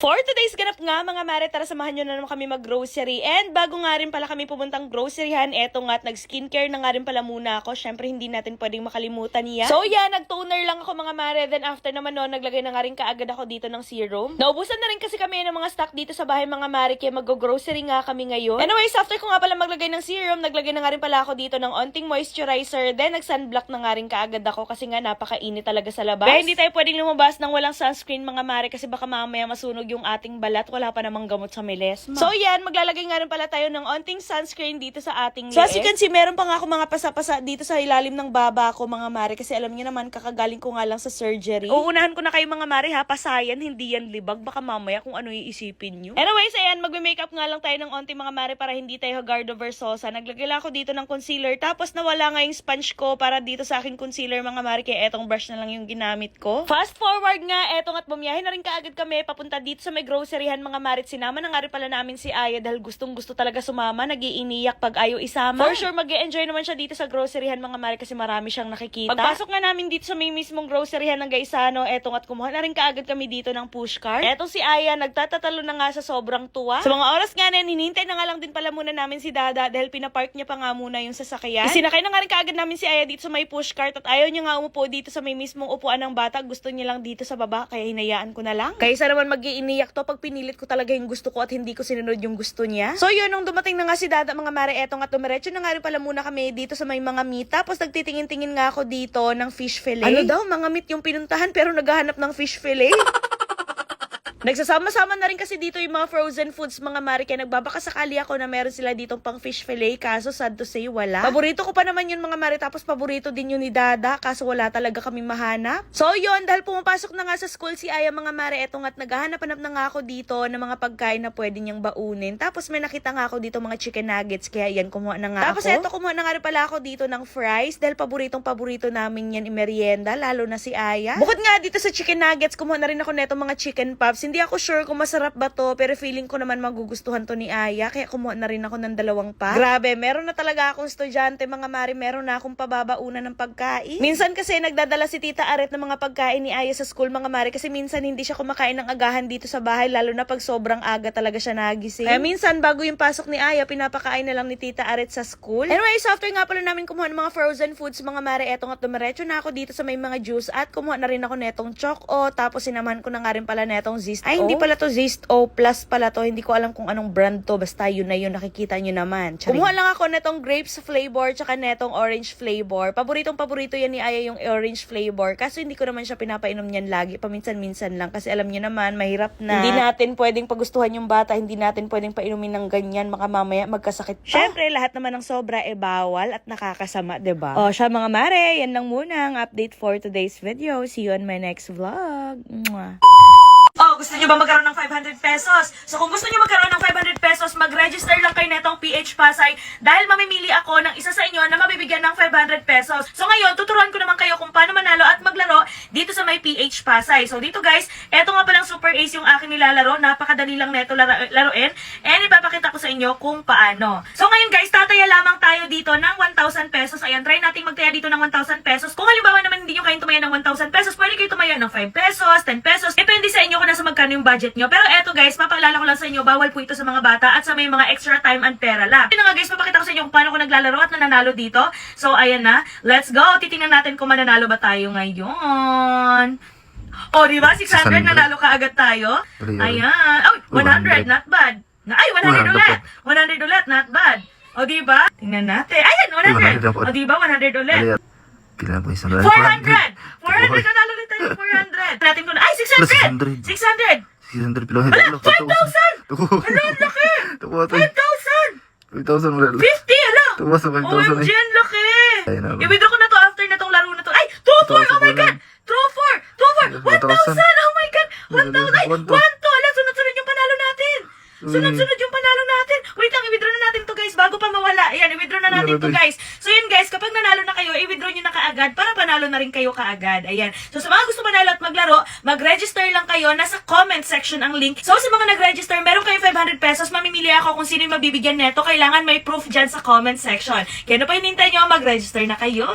For today's ganap nga mga mare, tara samahan nyo na naman kami mag-grocery. And bago nga rin pala kami pumuntang groceryhan, eto nga at nag-skincare na nga rin pala muna ako. Syempre hindi natin pwedeng makalimutan yan. So yeah, nag-toner lang ako mga mare. Then after naman noon, naglagay na nga rin kaagad ako dito ng serum. Naubusan na rin kasi kami ng mga stock dito sa bahay mga mare, kaya mag-grocery nga kami ngayon. Anyways, after ko nga pala maglagay ng serum, naglagay na nga rin pala ako dito ng onting moisturizer. Then nag-sunblock na nga rin kaagad ako kasi nga napakainit talaga sa labas. Kaya hindi tayo pwedeng lumabas ng walang sunscreen mga mare kasi baka mamaya masunog yung ating balat, wala pa namang gamot sa melesma. So yan, maglalagay nga rin pala tayo ng onting sunscreen dito sa ating liit. So as you can see, meron pa nga ako mga pasa-pasa dito sa ilalim ng baba ko mga mare kasi alam niyo naman, kakagaling ko nga lang sa surgery. Uunahan ko na kayo mga mare ha, pasayan, hindi yan libag, baka mamaya kung ano iisipin nyo. Anyways, ayan, magme-makeup nga lang tayo ng onting mga mare para hindi tayo hagardo versosa. Naglagay lang ako dito ng concealer, tapos nawala nga yung sponge ko para dito sa aking concealer mga mare, kaya etong brush na lang yung ginamit ko. Fast forward nga, etong at bumiyahin na rin kaagad kami papunta dito sa may groceryhan mga marit. Sinama na nga rin pala namin si Aya dahil gustong gusto talaga sumama, nagiiniyak pag ayaw isama. For sure mag-e-enjoy naman siya dito sa groceryhan mga marit kasi marami siyang nakikita. Pagpasok nga namin dito sa may mismong groceryhan ng Gaisano, etong at kumuha na rin kaagad kami dito ng pushcart. Etong si Aya nagtatatalo na nga sa sobrang tuwa. Sa mga oras nga na hinihintay na nga lang din pala muna namin si Dada dahil pinapark niya pa nga muna yung sasakyan. Isinakay na nga rin kaagad namin si Aya dito sa may pushcart at ayaw niya nga umupo dito sa may mismong upuan ng bata. Gusto niya lang dito sa baba kaya hinayaan ko na lang. Kaysa naman mag-iiniyak to pag pinilit ko talaga yung gusto ko at hindi ko sinunod yung gusto niya. So yun, nung dumating na nga si Dada mga mare, etong at dumiretso na nga rin pala muna kami dito sa may mga meat. Tapos nagtitingin-tingin nga ako dito ng fish fillet. Ano daw, mga meat yung pinuntahan pero naghahanap ng fish fillet? Nagsasama-sama na rin kasi dito yung mga frozen foods mga mare, kaya nagbabakasakali ako na meron sila ditong pang fish fillet, kaso sad to say wala. Paborito ko pa naman yun mga mare, tapos paborito din yun ni Dada, kaso wala talaga kaming mahanap. So yun, dahil pumapasok na nga sa school si Aya mga mare, etong at naghahanap-hanap na nga ako dito ng mga pagkain na pwede niyang baunin. Tapos may nakita nga ako dito mga chicken nuggets, kaya yan, kumuha na nga tapos ako. Tapos eto, kumuha na nga rin pala ako dito ng fries, dahil paboritong-paborito namin yan i-merienda, lalo na si Aya. Bukod nga dito sa chicken nuggets, kumuha na rin ako netong mga chicken puffs. Hindi ako sure kung masarap ba to, pero feeling ko naman magugustuhan to ni Aya, kaya kumuha na rin ako ng 2 pack. Grabe, meron na talaga akong estudyante mga mari, meron na akong pababaunan ng pagkain. Minsan kasi nagdadala si Tita Aret ng mga pagkain ni Aya sa school mga mari, kasi minsan hindi siya kumakain ng agahan dito sa bahay, lalo na pag sobrang aga talaga siya nagising. Kaya minsan bago yung pasok ni Aya, pinapakain na lang ni Tita Aret sa school. Anyways, after nga pala namin kumuha ng mga frozen foods mga mari, etong at dumiretso na ako dito sa may mga juice at kumuha na rin ako netong Choco, tapos sinamahan ko na nga rin pala netong Zest. Ay, hindi pala to Zest O Plus pala to. Hindi ko alam kung anong brand to. Basta yun na yun. Nakikita nyo naman. Charing. Kumuha lang ako netong grapes flavor tsaka netong orange flavor. Paboritong-paborito yan ni Aya yung orange flavor. Kaso hindi ko naman siya pinapainom niyan lagi. Paminsan-minsan lang. Kasi alam nyo naman, mahirap na. Hindi natin pwedeng pagustuhan yung bata. Hindi natin pwedeng painumin ng ganyan. Baka mamaya magkasakit pa. Syempre, lahat naman ng sobra bawal at nakakasama, diba? O, siya mga mare. Yan lang muna ang update for today's video. See you on my next vlog. Mwah. Oh, gusto niyo ba magkaroon ng 500 pesos? So kung gusto niyo magkaroon ng 500 pesos, mag-register lang kayo netong PH Pasay dahil mamimili ako ng isa sa inyo na mabibigyan ng 500 pesos. So ngayon, tuturuan ko naman kayo kung paano manalo at maglaro dito sa may PH Pasay. So dito guys, eto nga palang super ace yung aking nilalaro. Napakadali lang neto laruin. And ipapakita ko sa inyo kung paano. So ngayon guys, tataya lamang tayo dito ng 1,000 pesos. Ayan, try natin magtaya dito ng 1,000 pesos. Kung halimbawa naman hindi nyo kayong tumaya ng 1,000 pesos, pwede kayo tumaya ng 5 pesos, 10 pesos. Depende sa inyo kung nasa magkano yung budget nyo. Pero eto guys, papaalala ko lang sa inyo, bawal po ito sa mga bata at sa may mga extra time and pera lang. Ito nga guys, papakita ko sa inyo kung paano ko naglalaro at nananalo dito. So ayan na, let's go! Titingnan natin kung mananalo ba tayo ngayon. O, diba? 600 nanalo ka agad tayo. Ayan. Oh, 100, not bad. Ay, 100 ulit. 100 ulit, not bad. O, diba? Tingnan natin. Ayan, 100. O, diba? 100 ulit. Pila po isang 400! 400! Nanalo ulit tayo 400! Natin ko na. Ay, 600! 600! 600 pila. Wala! 5,000! Wala, ang laki! 5,000! 5,000 wala. 50! Hala! Tuwa sa 5,000 OMG, ang laki! Ayun na. I-withdraw ko na to after na tong laro na to. Ay! 2-4! Oh my God! 2-4! 1,000! Oh my God! 1,000! Ay! 1,2! Hala! Sunod-sunod yung panalo natin! Sunod-sunod yung panalo natin! Wait lang, i-withdraw na natin to guys bago pa mawala. Ayan, i-withdraw na natin to guys. So yun guys, kapag nanalo na kayo, i-withdraw nyo na kaagad para panalo na rin kayo kaagad. Ayan. So sa mga gusto manalo at maglaro, mag-register lang kayo. Nasa comment section ang link. So sa mga nag-register, meron kayo 500 pesos. Mamimili ako kung sino yung mabibigyan neto. Kailangan may proof dyan sa comment section. Kaya ano pa hinintay nyo, mag-register na kayo.